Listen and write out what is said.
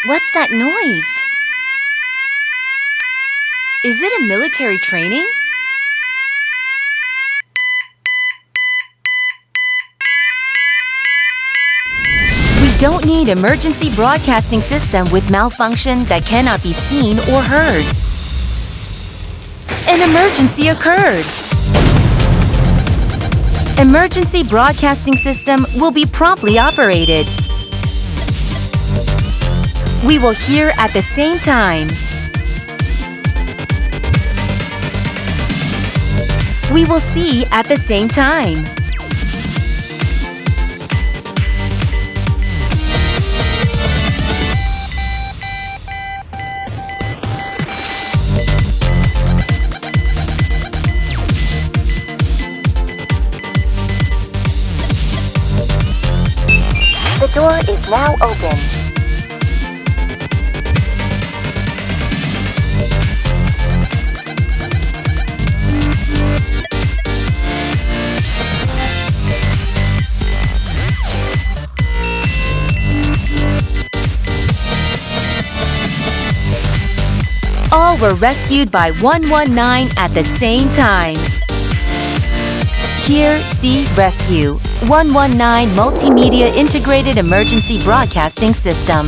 What's that noise? Is it a military training? We don't need emergency broadcasting system with malfunction that cannot be seen or heard. An emergency occurred. Emergency broadcasting system will be promptly operated. We will hear at the same time. We will see at the same time. The door is now open. All were rescued by 119 at the same time. Hear, see, rescue. 119 Multimedia Integrated Emergency Broadcasting System.